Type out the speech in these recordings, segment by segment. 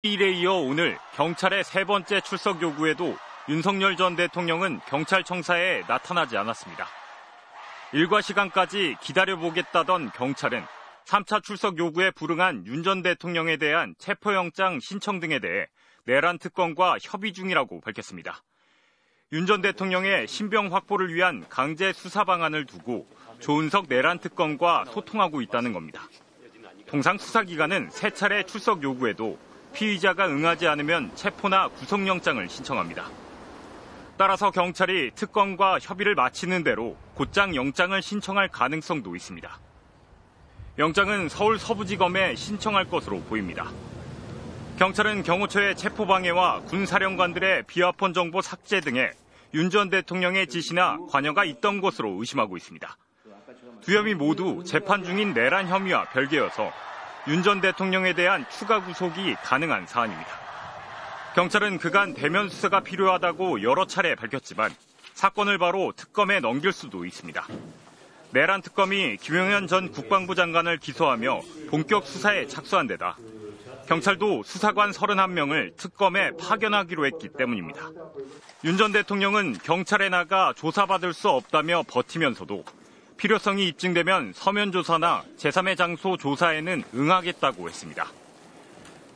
일에 이어 오늘 경찰의 세 번째 출석 요구에도 윤석열 전 대통령은 경찰청사에 나타나지 않았습니다. 일과 시간까지 기다려보겠다던 경찰은 3차 출석 요구에 불응한 윤 전 대통령에 대한 체포영장 신청 등에 대해 내란 특검과 협의 중이라고 밝혔습니다. 윤 전 대통령의 신병 확보를 위한 강제 수사 방안을 두고 조은석 내란 특검과 소통하고 있다는 겁니다. 통상 수사기관은 3차례 출석 요구에도 피의자가 응하지 않으면 체포나 구속영장을 신청합니다. 따라서 경찰이 특검과 협의를 마치는 대로 곧장 영장을 신청할 가능성도 있습니다. 영장은 서울 서부지검에 신청할 것으로 보입니다. 경찰은 경호처의 체포방해와 군사령관들의 비화폰 정보 삭제 등에 윤 전 대통령의 지시나 관여가 있던 것으로 의심하고 있습니다. 두 혐의 모두 재판 중인 내란 혐의와 별개여서 윤 전 대통령에 대한 추가 구속이 가능한 사안입니다. 경찰은 그간 대면 수사가 필요하다고 여러 차례 밝혔지만 사건을 바로 특검에 넘길 수도 있습니다. 내란 특검이 김용현 전 국방부 장관을 기소하며 본격 수사에 착수한 데다 경찰도 수사관 31명을 특검에 파견하기로 했기 때문입니다. 윤 전 대통령은 경찰에 나가 조사받을 수 없다며 버티면서도 필요성이 입증되면 서면 조사나 제3의 장소 조사에는 응하겠다고 했습니다.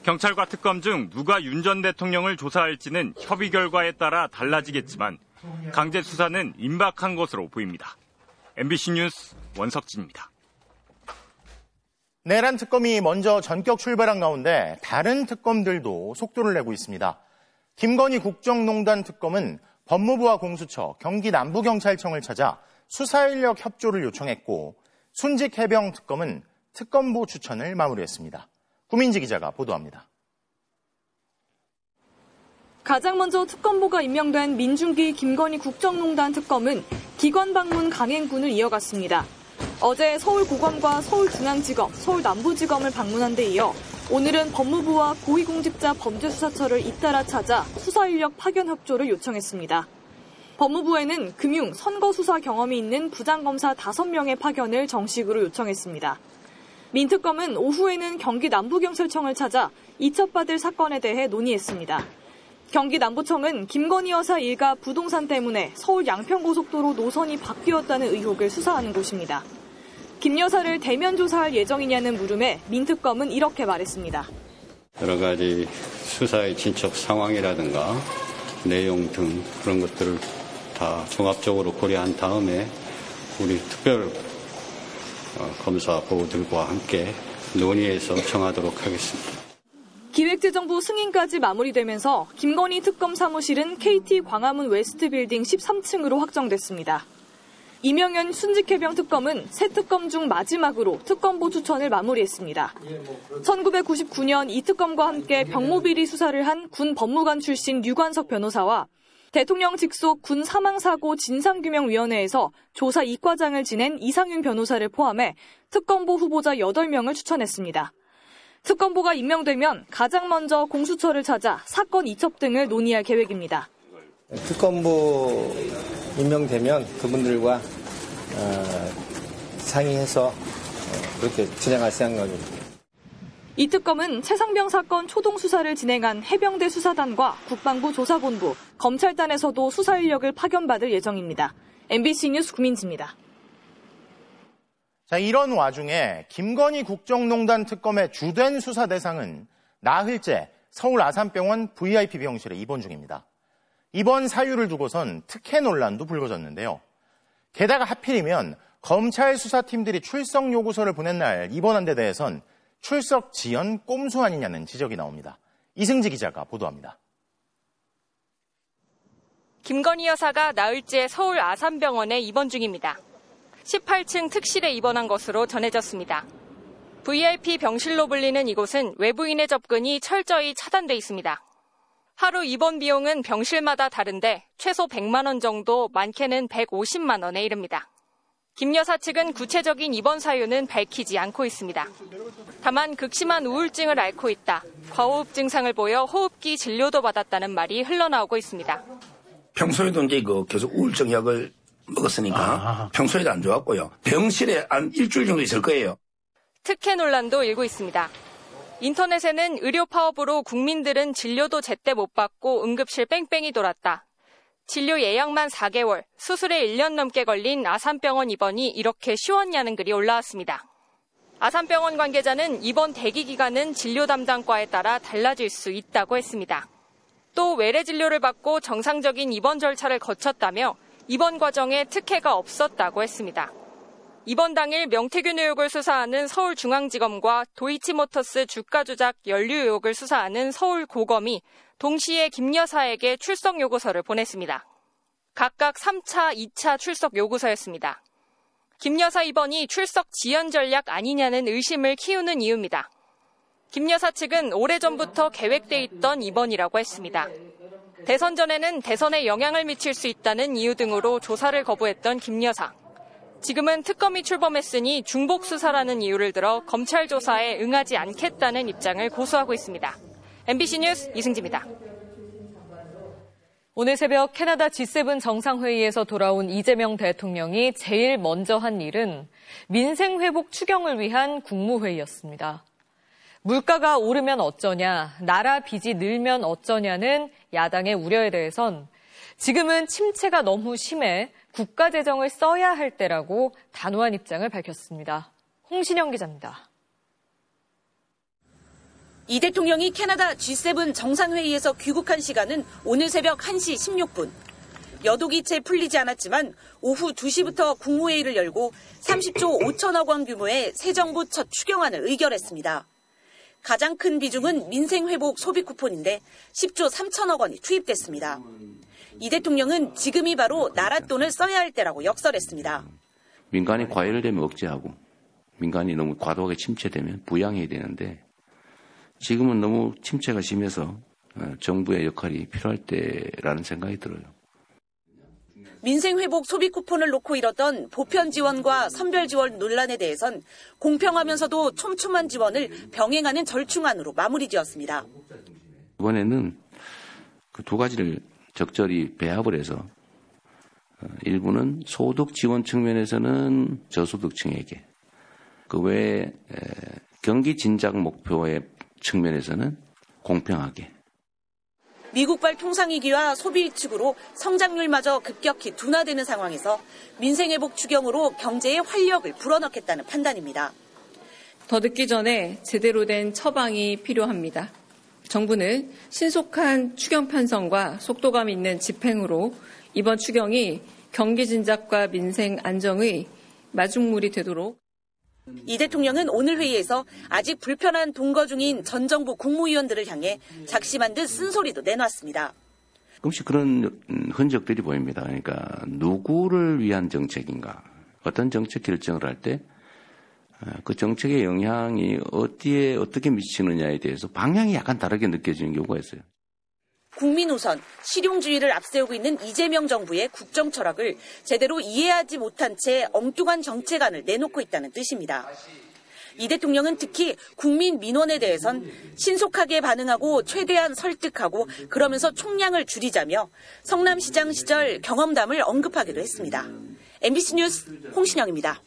경찰과 특검 중 누가 윤 전 대통령을 조사할지는 협의 결과에 따라 달라지겠지만 강제 수사는 임박한 것으로 보입니다. MBC 뉴스 원석진입니다. 내란 특검이 먼저 전격 출발한 가운데 다른 특검들도 속도를 내고 있습니다. 김건희 국정농단 특검은 법무부와 공수처, 경기 남부경찰청을 찾아 수사인력 협조를 요청했고 순직해병 특검은 특검보 추천을 마무리했습니다. 구민지 기자가 보도합니다. 가장 먼저 특검보가 임명된 민중기 김건희 국정농단 특검은 기관 방문 강행군을 이어갔습니다. 어제 서울고검과 서울중앙지검, 서울남부지검을 방문한 데 이어 오늘은 법무부와 고위공직자 범죄수사처를 잇따라 찾아 수사인력 파견 협조를 요청했습니다. 법무부에는 금융, 선거 수사 경험이 있는 부장검사 5명의 파견을 정식으로 요청했습니다. 민특검은 오후에는 경기 남부경찰청을 찾아 이첩받을 사건에 대해 논의했습니다. 경기 남부청은 김건희 여사 일가 부동산 때문에 서울 양평고속도로 노선이 바뀌었다는 의혹을 수사하는 곳입니다. 김 여사를 대면 조사할 예정이냐는 물음에 민특검은 이렇게 말했습니다. 여러 가지 수사의 진척 상황이라든가 내용 등 그런 것들을 다 종합적으로 고려한 다음에 우리 특별 검사 보고들과 함께 논의해서 정하도록 하겠습니다. 기획재정부 승인까지 마무리되면서 김건희 특검 사무실은 KT 광화문 웨스트빌딩 13층으로 확정됐습니다. 이명현 순직해병 특검은 새 특검 중 마지막으로 특검보 추천을 마무리했습니다. 1999년 이 특검과 함께 병모비리 수사를 한 군 법무관 출신 류관석 변호사와 대통령 직속 군 사망사고 진상규명위원회에서 조사 이과장을 지낸 이상윤 변호사를 포함해 특검보 후보자 8명을 추천했습니다. 특검보가 임명되면 가장 먼저 공수처를 찾아 사건 이첩 등을 논의할 계획입니다. 특검보 임명되면 그분들과 상의해서 그렇게 진행할 생각입니다. 이 특검은 최상병 사건 초동 수사를 진행한 해병대 수사단과 국방부 조사본부, 검찰단에서도 수사 인력을 파견받을 예정입니다. MBC 뉴스 구민지입니다. 자, 이런 와중에 김건희 국정농단 특검의 주된 수사 대상은 나흘째 서울 아산병원 VIP 병실에 입원 중입니다. 이번 사유를 두고선 특혜 논란도 불거졌는데요. 게다가 하필이면 검찰 수사팀들이 출석 요구서를 보낸 날 입원한 데 대해선 출석 지연 꼼수 아니냐는 지적이 나옵니다. 이승지 기자가 보도합니다. 김건희 여사가 나흘째 서울 아산병원에 입원 중입니다. 18층 특실에 입원한 것으로 전해졌습니다. VIP 병실로 불리는 이곳은 외부인의 접근이 철저히 차단돼 있습니다. 하루 입원 비용은 병실마다 다른데 최소 100만 원 정도, 많게는 150만 원에 이릅니다. 김 여사 측은 구체적인 입원 사유는 밝히지 않고 있습니다. 다만 극심한 우울증을 앓고 있다, 과호흡 증상을 보여 호흡기 진료도 받았다는 말이 흘러나오고 있습니다. 평소에도 이제 계속 우울증 약을 먹었으니까 평소에도 안 좋았고요. 병실에 한 일주일 정도 있을 거예요. 특혜 논란도 일고 있습니다. 인터넷에는 의료 파업으로 국민들은 진료도 제때 못 받고 응급실 뺑뺑이 돌았다. 진료 예약만 4개월, 수술에 1년 넘게 걸린 아산병원 입원이 이렇게 쉬웠냐는 글이 올라왔습니다. 아산병원 관계자는 입원 대기 기간은 진료 담당과에 따라 달라질 수 있다고 했습니다. 또 외래 진료를 받고 정상적인 입원 절차를 거쳤다며 입원 과정에 특혜가 없었다고 했습니다. 입원 당일 명태균 의혹을 수사하는 서울중앙지검과 도이치모터스 주가 조작 연루 의혹을 수사하는 서울고검이 동시에 김 여사에게 출석 요구서를 보냈습니다. 각각 3차, 2차 출석 요구서였습니다. 김 여사 입원이 출석 지연 전략 아니냐는 의심을 키우는 이유입니다. 김 여사 측은 오래전부터 계획돼 있던 입원이라고 했습니다. 대선 전에는 대선에 영향을 미칠 수 있다는 이유 등으로 조사를 거부했던 김 여사. 지금은 특검이 출범했으니 중복 수사라는 이유를 들어 검찰 조사에 응하지 않겠다는 입장을 고수하고 있습니다. MBC 뉴스 이승지입니다. 오늘 새벽 캐나다 G7 정상회의에서 돌아온 이재명 대통령이 제일 먼저 한 일은 민생회복 추경을 위한 국무회의였습니다. 물가가 오르면 어쩌냐, 나라 빚이 늘면 어쩌냐는 야당의 우려에 대해선 지금은 침체가 너무 심해 국가재정을 써야 할 때라고 단호한 입장을 밝혔습니다. 홍신영 기자입니다. 이 대통령이 캐나다 G7 정상회의에서 귀국한 시간은 오늘 새벽 1시 16분. 여독이 채 풀리지 않았지만 오후 2시부터 국무회의를 열고 30조 5천억 원 규모의 새 정부 첫 추경안을 의결했습니다. 가장 큰 비중은 민생회복 소비 쿠폰인데 10조 3천억 원이 투입됐습니다. 이 대통령은 지금이 바로 나라 돈을 써야 할 때라고 역설했습니다. 민간이 과열되면 억제하고 민간이 너무 과도하게 침체되면 부양해야 되는데 지금은 너무 침체가 심해서 정부의 역할이 필요할 때라는 생각이 들어요. 민생회복 소비 쿠폰을 놓고 이뤘던 보편 지원과 선별 지원 논란에 대해선 공평하면서도 촘촘한 지원을 병행하는 절충안으로 마무리지었습니다. 이번에는 그 두 가지를 적절히 배합을 해서 일부는 소득 지원 측면에서는 저소득층에게 그 외에 경기 진작 목표의 측면에서는 공평하게. 미국발 통상위기와 소비위축으로 성장률마저 급격히 둔화되는 상황에서 민생회복 추경으로 경제에 활력을 불어넣겠다는 판단입니다. 더 늦기 전에 제대로 된 처방이 필요합니다. 정부는 신속한 추경 편성과 속도감 있는 집행으로 이번 추경이 경기 진작과 민생 안정의 마중물이 되도록. 이 대통령은 오늘 회의에서 아직 불편한 동거 중인 전 정부 국무위원들을 향해 작심한 듯 쓴소리도 내놨습니다. 조금씩 그런 흔적들이 보입니다. 그러니까 누구를 위한 정책인가, 어떤 정책 결정을 할 때 그 정책의 영향이 어디에 어떻게 미치느냐에 대해서 방향이 약간 다르게 느껴지는 경우가 있어요. 국민 우선, 실용주의를 앞세우고 있는 이재명 정부의 국정 철학을 제대로 이해하지 못한 채 엉뚱한 정책안을 내놓고 있다는 뜻입니다. 이 대통령은 특히 국민 민원에 대해선 신속하게 반응하고 최대한 설득하고 그러면서 총량을 줄이자며 성남시장 시절 경험담을 언급하기도 했습니다. MBC 뉴스 홍신영입니다.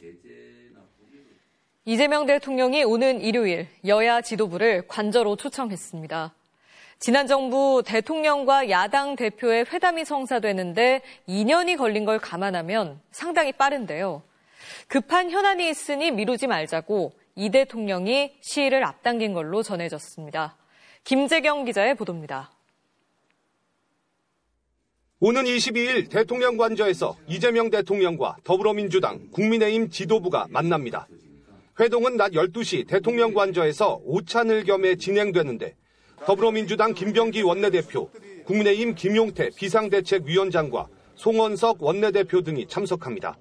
이재명 대통령이 오는 일요일 여야 지도부를 관저로 초청했습니다. 지난 정부 대통령과 야당 대표의 회담이 성사되는데 2년이 걸린 걸 감안하면 상당히 빠른데요. 급한 현안이 있으니 미루지 말자고 이 대통령이 시일을 앞당긴 걸로 전해졌습니다. 김재경 기자의 보도입니다. 오는 22일 대통령 관저에서 이재명 대통령과 더불어민주당, 국민의힘 지도부가 만납니다. 회동은 낮 12시 대통령 관저에서 오찬을 겸해 진행되는데 더불어민주당 김병기 원내대표, 국민의힘 김용태 비상대책위원장과 송원석 원내대표 등이 참석합니다.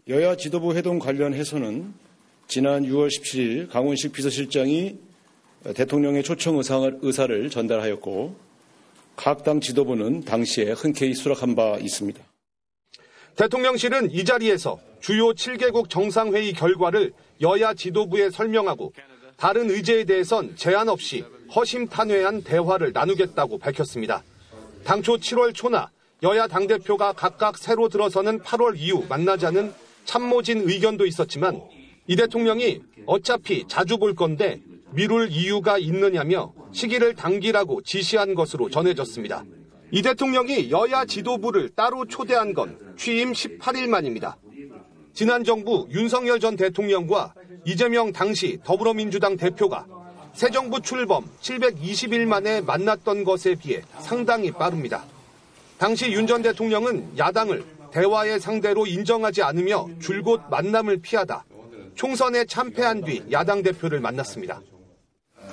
여야 지도부 회동 관련해서는 지난 6월 17일 강훈식 비서실장이 대통령의 초청 의사를 전달하였고 각 당 지도부는 당시에 흔쾌히 수락한 바 있습니다. 대통령실은 이 자리에서 주요 7개국 정상회의 결과를 여야 지도부에 설명하고 다른 의제에 대해선 제한 없이 허심탄회한 대화를 나누겠다고 밝혔습니다. 당초 7월 초나 여야 당대표가 각각 새로 들어서는 8월 이후 만나자는 참모진 의견도 있었지만 이 대통령이 어차피 자주 볼 건데 미룰 이유가 있느냐며 시기를 당기라고 지시한 것으로 전해졌습니다. 이 대통령이 여야 지도부를 따로 초대한 건 취임 18일 만입니다. 지난 정부 윤석열 전 대통령과 이재명 당시 더불어민주당 대표가 새 정부 출범 720일 만에 만났던 것에 비해 상당히 빠릅니다. 당시 윤 전 대통령은 야당을 대화의 상대로 인정하지 않으며 줄곧 만남을 피하다 총선에 참패한 뒤 야당 대표를 만났습니다.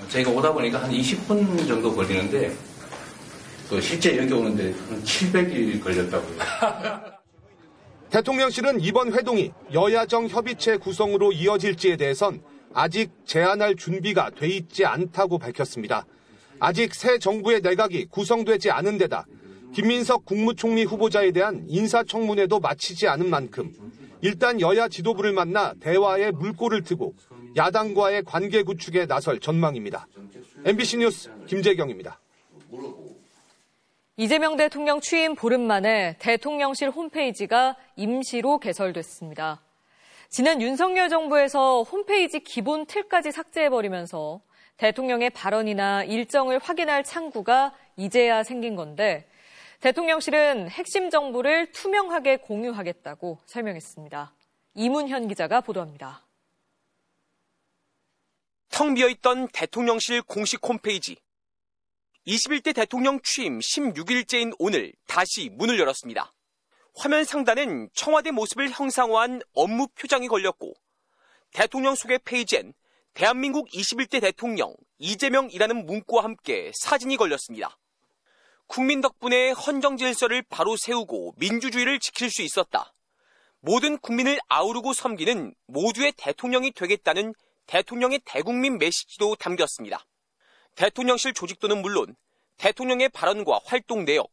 저희가 오다 보니까 한 20분 정도 걸리는데 실제 여기 오는데 한 700일 걸렸다고요. 대통령실은 이번 회동이 여야정 협의체 구성으로 이어질지에 대해선 아직 제안할 준비가 돼 있지 않다고 밝혔습니다. 아직 새 정부의 내각이 구성되지 않은 데다 김민석 국무총리 후보자에 대한 인사청문회도 마치지 않은 만큼 일단 여야 지도부를 만나 대화에 물꼬를 트고 야당과의 관계 구축에 나설 전망입니다. MBC 뉴스 김재경입니다. 이재명 대통령 취임 보름 만에 대통령실 홈페이지가 임시로 개설됐습니다. 지난 윤석열 정부에서 홈페이지 기본 틀까지 삭제해버리면서 대통령의 발언이나 일정을 확인할 창구가 이제야 생긴 건데 대통령실은 핵심 정보를 투명하게 공유하겠다고 설명했습니다. 이문현 기자가 보도합니다. 텅 비어있던 대통령실 공식 홈페이지. 21대 대통령 취임 16일째인 오늘 다시 문을 열었습니다. 화면 상단엔 청와대 모습을 형상화한 업무 표장이 걸렸고 대통령 소개 페이지엔 대한민국 21대 대통령 이재명이라는 문구와 함께 사진이 걸렸습니다. 국민 덕분에 헌정 질서를 바로 세우고 민주주의를 지킬 수 있었다. 모든 국민을 아우르고 섬기는 모두의 대통령이 되겠다는 대통령의 대국민 메시지도 담겼습니다. 대통령실 조직도는 물론 대통령의 발언과 활동 내역,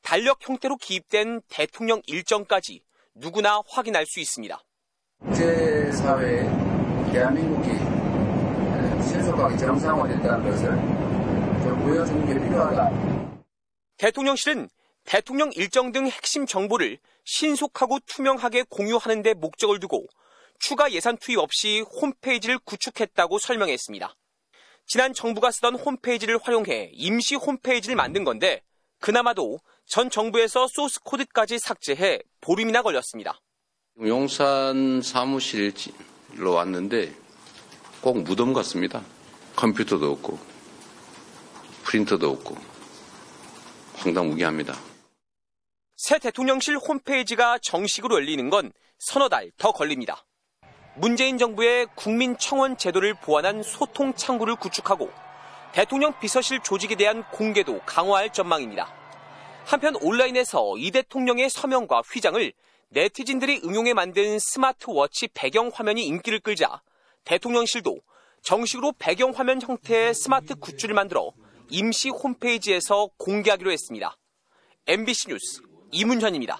달력 형태로 기입된 대통령 일정까지 누구나 확인할 수 있습니다. 국제사회에 대한민국이 신속하게 정상화됐다는 것을 좀 보여주는 게 필요하다. 대통령실은 대통령 일정 등 핵심 정보를 신속하고 투명하게 공유하는 데 목적을 두고 추가 예산 투입 없이 홈페이지를 구축했다고 설명했습니다. 지난 정부가 쓰던 홈페이지를 활용해 임시 홈페이지를 만든 건데 그나마도 전 정부에서 소스 코드까지 삭제해 보름이나 걸렸습니다. 용산 사무실로 왔는데 꼭 무덤 같습니다. 컴퓨터도 없고 프린터도 없고 황당무계합니다. 새 대통령실 홈페이지가 정식으로 열리는 건 서너 달 더 걸립니다. 문재인 정부의 국민청원 제도를 보완한 소통 창구를 구축하고 대통령 비서실 조직에 대한 공개도 강화할 전망입니다. 한편 온라인에서 이 대통령의 서명과 휘장을 네티즌들이 응용해 만든 스마트워치 배경 화면이 인기를 끌자 대통령실도 정식으로 배경 화면 형태의 스마트 굿즈를 만들어 임시 홈페이지에서 공개하기로 했습니다. MBC 뉴스 이문현입니다.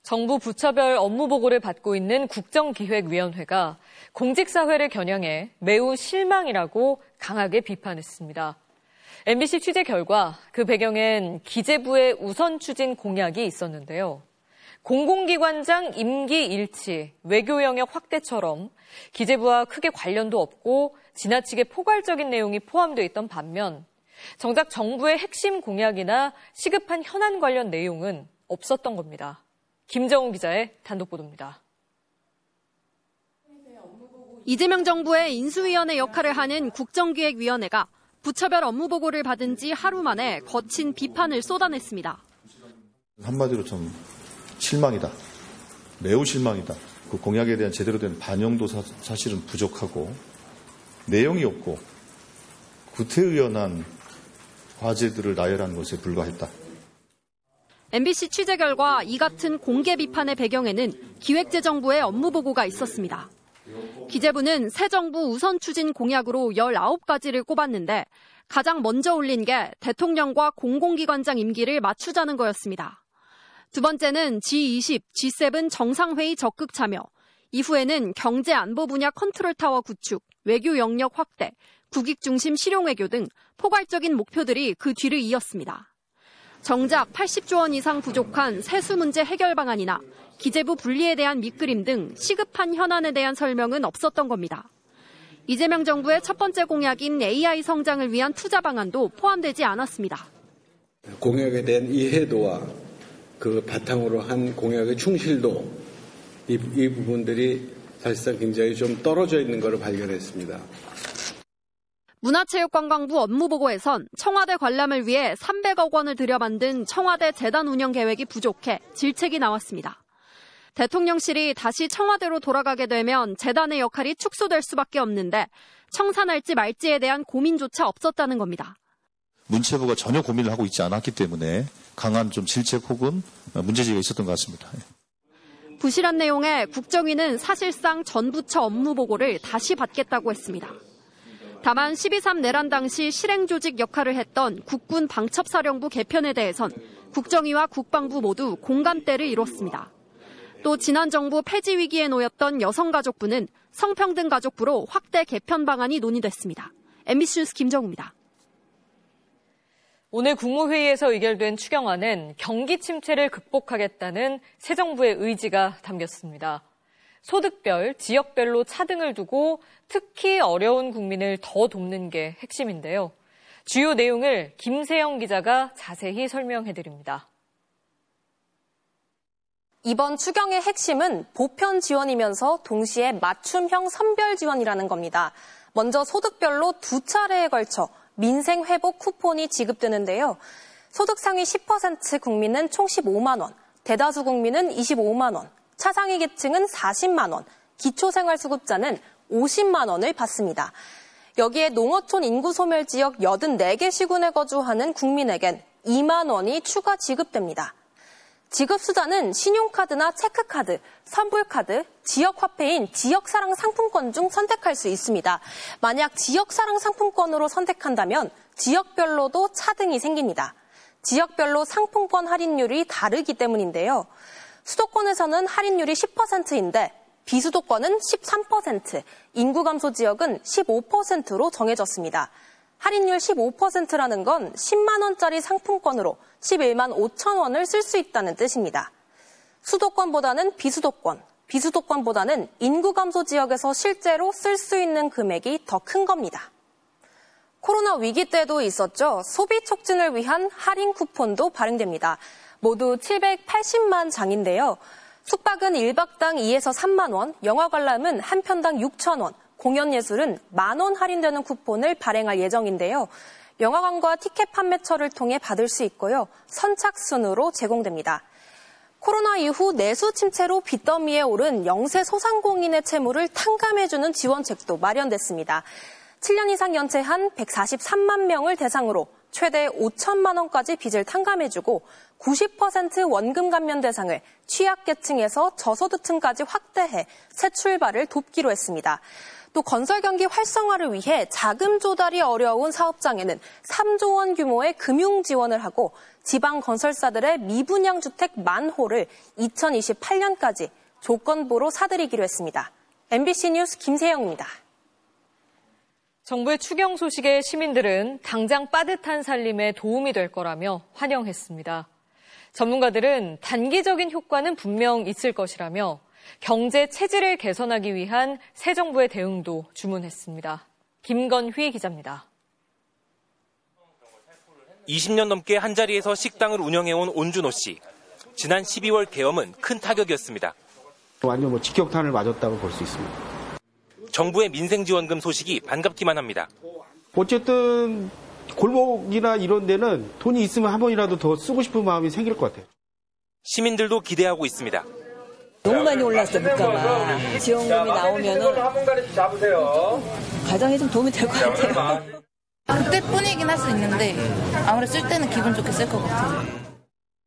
정부 부처별 업무 보고를 받고 있는 국정기획위원회가 공직사회를 겨냥해 매우 실망이라고 강하게 비판했습니다. MBC 취재 결과 그 배경엔 기재부의 우선 추진 공약이 있었는데요. 공공기관장 임기 일치, 외교 영역 확대처럼 기재부와 크게 관련도 없고 지나치게 포괄적인 내용이 포함되어 있던 반면 정작 정부의 핵심 공약이나 시급한 현안 관련 내용은 없었던 겁니다. 김정우 기자의 단독 보도입니다. 이재명 정부의 인수위원회 역할을 하는 국정기획위원회가 부처별 업무 보고를 받은 지 하루 만에 거친 비판을 쏟아냈습니다. 한마디로 좀 실망이다. 매우 실망이다. 그 공약에 대한 제대로 된 반영도 사실은 부족하고 내용이 없고 구태의연한 과제들을 나열한 것에 불과했다. MBC 취재 결과 이 같은 공개 비판의 배경에는 기획재정부의 업무 보고가 있었습니다. 기재부는 새 정부 우선 추진 공약으로 19가지를 꼽았는데 가장 먼저 올린 게 대통령과 공공기관장 임기를 맞추자는 거였습니다. 두 번째는 G20, G7 정상회의 적극 참여, 이후에는 경제 안보 분야 컨트롤타워 구축, 외교 영역 확대, 국익 중심 실용외교 등 포괄적인 목표들이 그 뒤를 이었습니다. 정작 80조 원 이상 부족한 세수 문제 해결 방안이나 기재부 분리에 대한 밑그림 등 시급한 현안에 대한 설명은 없었던 겁니다. 이재명 정부의 첫 번째 공약인 AI 성장을 위한 투자 방안도 포함되지 않았습니다. 공약에 대한 이해도와 그 바탕으로 한 공약의 충실도 이 부분들이 사실상 굉장히 좀 떨어져 있는 것을 발견했습니다. 문화체육관광부 업무보고에선 청와대 관람을 위해 300억 원을 들여 만든 청와대 재단 운영 계획이 부족해 질책이 나왔습니다. 대통령실이 다시 청와대로 돌아가게 되면 재단의 역할이 축소될 수밖에 없는데 청산할지 말지에 대한 고민조차 없었다는 겁니다. 문체부가 전혀 고민을 하고 있지 않았기 때문에 강한 좀 질책 혹은 문제제기가 있었던 것 같습니다. 부실한 내용에 국정위는 사실상 전 부처 업무보고를 다시 받겠다고 했습니다. 다만 12.3 내란 당시 실행조직 역할을 했던 국군 방첩사령부 개편에 대해선 국정위와 국방부 모두 공감대를 이뤘습니다. 또 지난 정부 폐지 위기에 놓였던 여성가족부는 성평등가족부로 확대 개편 방안이 논의됐습니다. MBC 뉴스 김정우입니다. 오늘 국무회의에서 의결된 추경안은 경기 침체를 극복하겠다는 새 정부의 의지가 담겼습니다. 소득별, 지역별로 차등을 두고 특히 어려운 국민을 더 돕는 게 핵심인데요. 주요 내용을 김세영 기자가 자세히 설명해드립니다. 이번 추경의 핵심은 보편 지원이면서 동시에 맞춤형 선별 지원이라는 겁니다. 먼저 소득별로 두 차례에 걸쳐 민생 회복 쿠폰이 지급되는데요. 소득 상위 10% 국민은 총 15만 원, 대다수 국민은 25만 원, 차상위 계층은 40만 원, 기초생활수급자는 50만 원을 받습니다. 여기에 농어촌 인구 소멸 지역 84개 시군에 거주하는 국민에겐 2만 원이 추가 지급됩니다. 지급 수단은 신용카드나 체크카드, 선불카드, 지역화폐인 지역사랑 상품권 중 선택할 수 있습니다. 만약 지역사랑 상품권으로 선택한다면 지역별로도 차등이 생깁니다. 지역별로 상품권 할인율이 다르기 때문인데요. 수도권에서는 할인율이 10%인데 비수도권은 13%, 인구 감소 지역은 15%로 정해졌습니다. 할인율 15%라는 건 10만 원짜리 상품권으로 11만 5천 원을 쓸 수 있다는 뜻입니다. 수도권보다는 비수도권, 비수도권보다는 인구 감소 지역에서 실제로 쓸 수 있는 금액이 더 큰 겁니다. 코로나 위기 때도 있었죠. 소비 촉진을 위한 할인 쿠폰도 발행됩니다. 모두 780만 장인데요. 숙박은 1박당 2에서 3만 원, 영화 관람은 한 편당 6천 원, 공연 예술은 만 원 할인되는 쿠폰을 발행할 예정인데요. 영화관과 티켓 판매처를 통해 받을 수 있고요. 선착순으로 제공됩니다. 코로나 이후 내수 침체로 빚더미에 오른 영세 소상공인의 채무를 탕감해주는 지원책도 마련됐습니다. 7년 이상 연체한 143만 명을 대상으로 최대 5천만 원까지 빚을 탕감해주고 90% 원금 감면 대상을 취약계층에서 저소득층까지 확대해 새 출발을 돕기로 했습니다. 또 건설 경기 활성화를 위해 자금 조달이 어려운 사업장에는 3조 원 규모의 금융 지원을 하고 지방 건설사들의 미분양 주택 10,000호를 2028년까지 조건부로 사들이기로 했습니다. MBC 뉴스 김세영입니다. 정부의 추경 소식에 시민들은 당장 빠듯한 살림에 도움이 될 거라며 환영했습니다. 전문가들은 단기적인 효과는 분명 있을 것이라며 경제 체질을 개선하기 위한 새 정부의 대응도 주문했습니다. 김건휘 기자입니다. 20년 넘게 한자리에서 식당을 운영해온 온준호 씨. 지난 12월 계엄은 큰 타격이었습니다. 완전 직격탄을 맞았다고 볼 수 있습니다. 정부의 민생지원금 소식이 반갑기만 합니다. 어쨌든 골목이나 이런 데는 돈이 있으면 한 번이라도 더 쓰고 싶은 마음이 생길 것 같아요. 시민들도 기대하고 있습니다. 너무 많이 올랐어, 물가가. 지원금이 나오면은 가정에 좀 도움이 될 것 같아요. 그때뿐이긴 할 수 있는데 아무래도 쓸 때는 기분 좋게 쓸 것 같아요.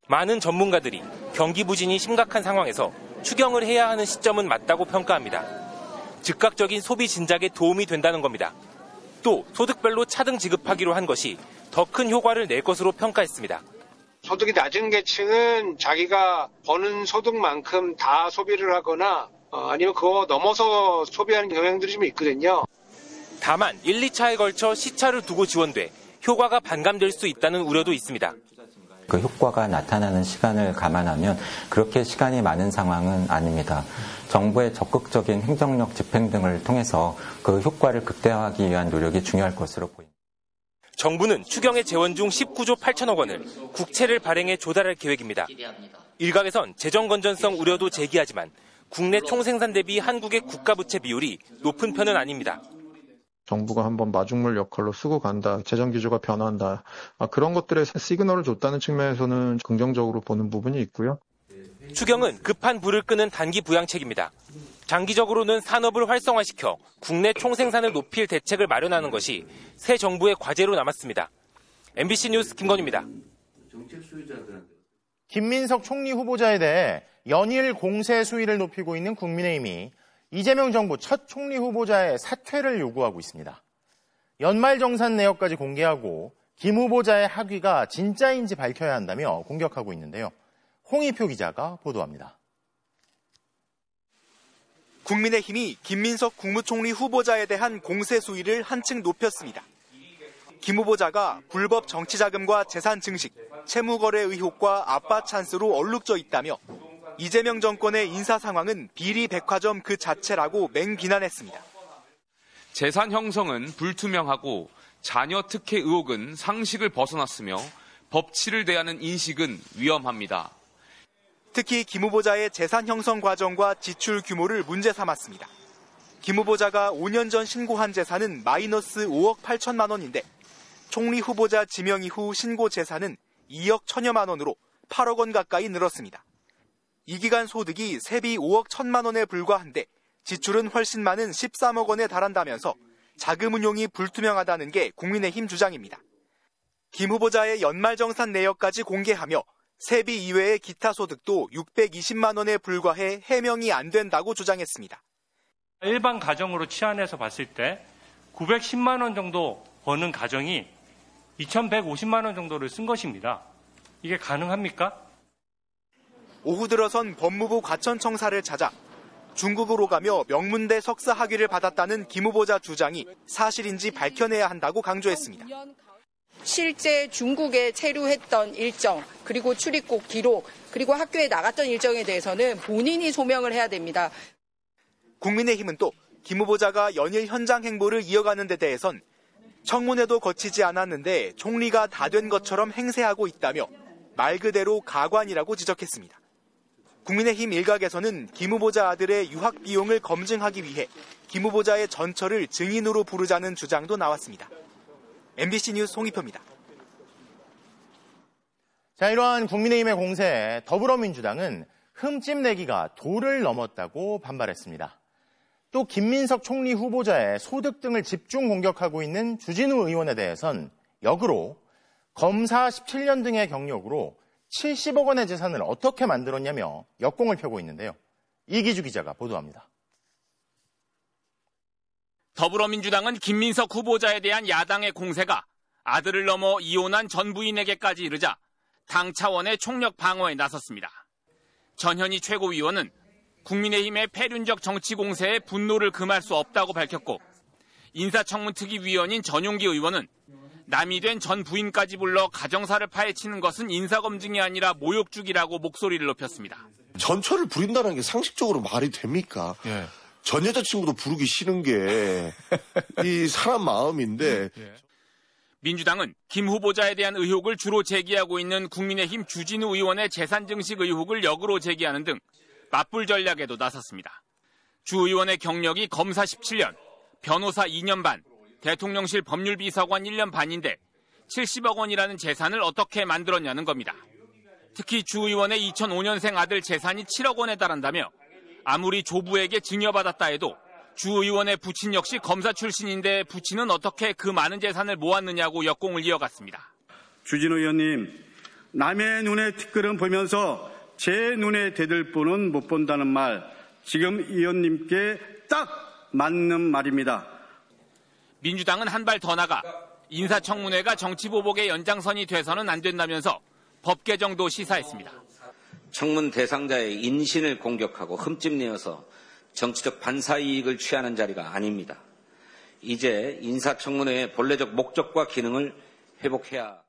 많은 전문가들이 경기 부진이 심각한 상황에서 추경을 해야 하는 시점은 맞다고 평가합니다. 즉각적인 소비 진작에 도움이 된다는 겁니다. 또 소득별로 차등 지급하기로 한 것이 더 큰 효과를 낼 것으로 평가했습니다. 소득이 낮은 계층은 자기가 버는 소득만큼 다 소비를 하거나 아니면 그거 넘어서 소비하는 경향들이 좀 있거든요. 다만 1, 2차에 걸쳐 시차를 두고 지원돼 효과가 반감될 수 있다는 우려도 있습니다. 그 효과가 나타나는 시간을 감안하면 그렇게 시간이 많은 상황은 아닙니다. 정부의 적극적인 행정력 집행 등을 통해서 그 효과를 극대화하기 위한 노력이 중요할 것으로 보입니다. 정부는 추경에 재원 중 19조 8천억 원을 국채를 발행해 조달할 계획입니다. 일각에선 재정 건전성 우려도 제기하지만 국내 총생산 대비 한국의 국가부채 비율이 높은 편은 아닙니다. 정부가 한번 마중물 역할로 쓰고 간다, 재정 기조가 변화한다, 그런 것들에 시그널을 줬다는 측면에서는 긍정적으로 보는 부분이 있고요. 추경은 급한 불을 끄는 단기 부양책입니다. 장기적으로는 산업을 활성화시켜 국내 총생산을 높일 대책을 마련하는 것이 새 정부의 과제로 남았습니다. MBC 뉴스 김건희입니다. 김민석 총리 후보자에 대해 연일 공세 수위를 높이고 있는 국민의힘이 이재명 정부 첫 총리 후보자의 사퇴를 요구하고 있습니다. 연말정산 내역까지 공개하고 김 후보자의 학위가 진짜인지 밝혀야 한다며 공격하고 있는데요. 홍희표 기자가 보도합니다. 국민의힘이 김민석 국무총리 후보자에 대한 공세 수위를 한층 높였습니다. 김 후보자가 불법 정치자금과 재산 증식, 채무거래 의혹과 아빠 찬스로 얼룩져 있다며 이재명 정권의 인사 상황은 비리백화점 그 자체라고 맹비난했습니다. 재산 형성은 불투명하고 자녀 특혜 의혹은 상식을 벗어났으며 법치를 대하는 인식은 위험합니다. 특히 김 후보자의 재산 형성 과정과 지출 규모를 문제 삼았습니다. 김 후보자가 5년 전 신고한 재산은 마이너스 5억 8천만 원인데 총리 후보자 지명 이후 신고 재산은 2억 1천여만 원으로 8억 원 가까이 늘었습니다. 이 기간 소득이 세비 5억 1천만 원에 불과한데 지출은 훨씬 많은 13억 원에 달한다면서 자금 운용이 불투명하다는 게 국민의힘 주장입니다. 김 후보자의 연말정산 내역까지 공개하며 세비 이외의 기타 소득도 620만 원에 불과해 해명이 안 된다고 주장했습니다. 일반 가정으로 치환해서 봤을 때 910만 원 정도 버는 가정이 2,150만 원 정도를 쓴 것입니다. 이게 가능합니까? 오후 들어선 법무부 과천청사를 찾아 중국으로 가며 명문대 석사 학위를 받았다는 김 후보자 주장이 사실인지 밝혀내야 한다고 강조했습니다. 실제 중국에 체류했던 일정, 그리고 출입국 기록, 그리고 학교에 나갔던 일정에 대해서는 본인이 소명을 해야 됩니다. 국민의힘은 또 김 후보자가 연일 현장 행보를 이어가는 데 대해선 청문회도 거치지 않았는데 총리가 다 된 것처럼 행세하고 있다며 말 그대로 가관이라고 지적했습니다. 국민의힘 일각에서는 김 후보자 아들의 유학 비용을 검증하기 위해 김 후보자의 전처를 증인으로 부르자는 주장도 나왔습니다. MBC 뉴스 홍희표입니다. 자, 이러한 국민의힘의 공세에 더불어민주당은 흠집 내기가 도를 넘었다고 반발했습니다. 또 김민석 총리 후보자의 소득 등을 집중 공격하고 있는 주진우 의원에 대해선 역으로 검사 17년 등의 경력으로 70억 원의 재산을 어떻게 만들었냐며 역공을 펴고 있는데요. 이기주 기자가 보도합니다. 더불어민주당은 김민석 후보자에 대한 야당의 공세가 아들을 넘어 이혼한 전 부인에게까지 이르자 당 차원의 총력 방어에 나섰습니다. 전현희 최고위원은 국민의힘의 패륜적 정치 공세에 분노를 금할 수 없다고 밝혔고 인사청문특위위원인 전용기 의원은 남이 된 전 부인까지 불러 가정사를 파헤치는 것은 인사검증이 아니라 모욕주기라고 목소리를 높였습니다. 전처를 부린다는 게 상식적으로 말이 됩니까? 예. 전 여자친구도 부르기 싫은 게 이 사람 마음인데. 민주당은 김 후보자에 대한 의혹을 주로 제기하고 있는 국민의힘 주진우 의원의 재산 증식 의혹을 역으로 제기하는 등 맞불 전략에도 나섰습니다. 주 의원의 경력이 검사 17년, 변호사 2년 반, 대통령실 법률비서관 1년 반인데 70억 원이라는 재산을 어떻게 만들었냐는 겁니다. 특히 주 의원의 2005년생 아들 재산이 7억 원에 달한다며 아무리 조부에게 증여받았다 해도 주 의원의 부친 역시 검사 출신인데 부친은 어떻게 그 많은 재산을 모았느냐고 역공을 이어갔습니다. 주진우 의원님, 남의 눈에 티끌은 보면서 제 눈에 대들 분은 못 본다는 말, 지금 의원님께 딱 맞는 말입니다. 민주당은 한 발 더 나가 인사청문회가 정치보복의 연장선이 돼서는 안 된다면서 법 개정도 시사했습니다. 청문 대상자의 인신을 공격하고 흠집 내어서 정치적 반사이익을 취하는 자리가 아닙니다. 이제 인사청문회의 본래적 목적과 기능을 회복해야.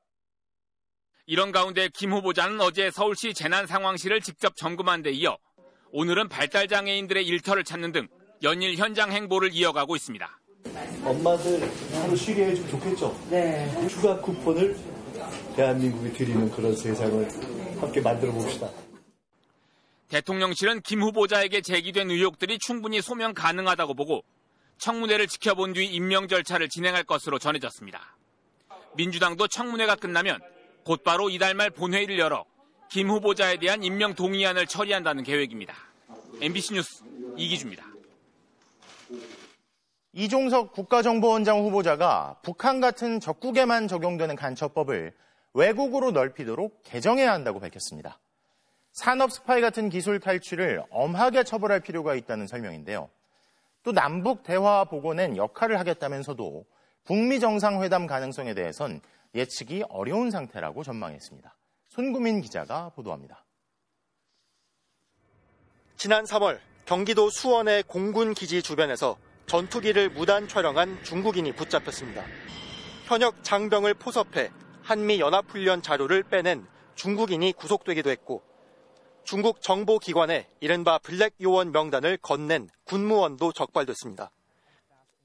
이런 가운데 김 후보자는 어제 서울시 재난상황실을 직접 점검한 데 이어 오늘은 발달장애인들의 일터를 찾는 등 연일 현장 행보를 이어가고 있습니다. 엄마들 하루 쉬게 해주면 좋겠죠? 네. 휴가 쿠폰을 대한민국에 드리는 그런 세상을 함께 만들어 봅시다. 대통령실은 김 후보자에게 제기된 의혹들이 충분히 소명 가능하다고 보고 청문회를 지켜본 뒤 임명 절차를 진행할 것으로 전해졌습니다. 민주당도 청문회가 끝나면 곧바로 이달 말 본회의를 열어 김 후보자에 대한 임명 동의안을 처리한다는 계획입니다. MBC 뉴스 이기주입니다. 이종석 국가정보원장 후보자가 북한 같은 적국에만 적용되는 간첩법을 외국으로 넓히도록 개정해야 한다고 밝혔습니다. 산업 스파이 같은 기술 탈취를 엄하게 처벌할 필요가 있다는 설명인데요. 또 남북 대화 복원엔 역할을 하겠다면서도 북미 정상회담 가능성에 대해선 예측이 어려운 상태라고 전망했습니다. 손구민 기자가 보도합니다. 지난 3월 경기도 수원의 공군 기지 주변에서 전투기를 무단 촬영한 중국인이 붙잡혔습니다. 현역 장병을 포섭해 한미연합훈련 자료를 빼낸 중국인이 구속되기도 했고 중국 정보기관에 이른바 블랙 요원 명단을 건넨 군무원도 적발됐습니다.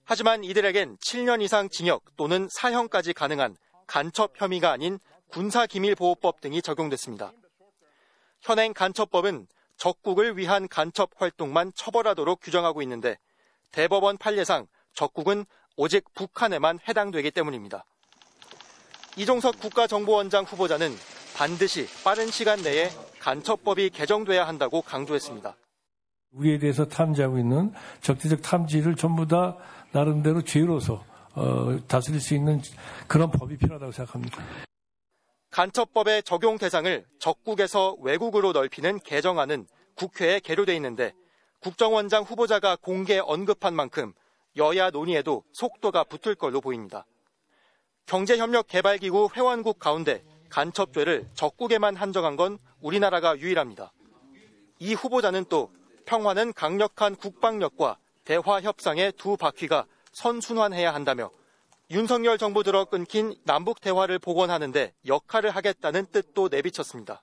하지만 이들에겐 7년 이상 징역 또는 사형까지 가능한 간첩 혐의가 아닌 군사기밀보호법 등이 적용됐습니다. 현행 간첩법은 적국을 위한 간첩 활동만 처벌하도록 규정하고 있는데 대법원 판례상 적국은 오직 북한에만 해당되기 때문입니다. 이종석 국가정보원장 후보자는 반드시 빠른 시간 내에 간첩법이 개정돼야 한다고 강조했습니다. 우리에 대해서 탐지하고 있는 적대적 탐지를 전부 다 나름대로 죄로서 다스릴 수 있는 그런 법이 필요하다고 생각합니다. 간첩법의 적용 대상을 적국에서 외국으로 넓히는 개정안은 국회에 계류돼 있는데 국정원장 후보자가 공개 언급한 만큼 여야 논의에도 속도가 붙을 걸로 보입니다. 경제협력개발기구 회원국 가운데 간첩죄를 적국에만 한정한 건 우리나라가 유일합니다. 이 후보자는 또 평화는 강력한 국방력과 대화 협상의 두 바퀴가 선순환해야 한다며 윤석열 정부 들어 끊긴 남북 대화를 복원하는 데 역할을 하겠다는 뜻도 내비쳤습니다.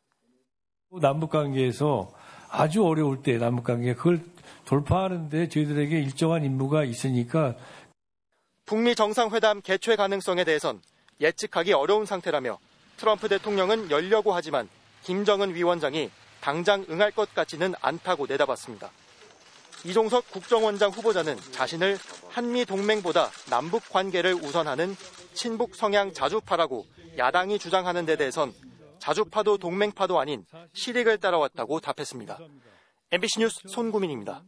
남북관계에서 아주 어려울 때 남북관계 그걸 돌파하는 데 저희들에게 일정한 임무가 있으니까 북미 정상회담 개최 가능성에 대해선 예측하기 어려운 상태라며 트럼프 대통령은 열려고 하지만 김정은 위원장이 당장 응할 것 같지는 않다고 내다봤습니다. 이종석 국정원장 후보자는 자신을 한미 동맹보다 남북 관계를 우선하는 친북 성향 자주파라고 야당이 주장하는 데 대해선 자주파도 동맹파도 아닌 실익을 따라왔다고 답했습니다. MBC 뉴스 손구민입니다.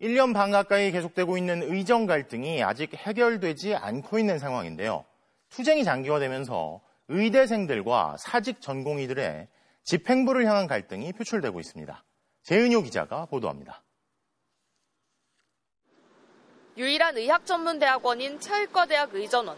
1년 반 가까이 계속되고 있는 의정 갈등이 아직 해결되지 않고 있는 상황인데요. 투쟁이 장기화되면서 의대생들과 사직 전공의들의 집행부를 향한 갈등이 표출되고 있습니다. 재은효 기자가 보도합니다. 유일한 의학전문대학원인 체의과대학 의전원.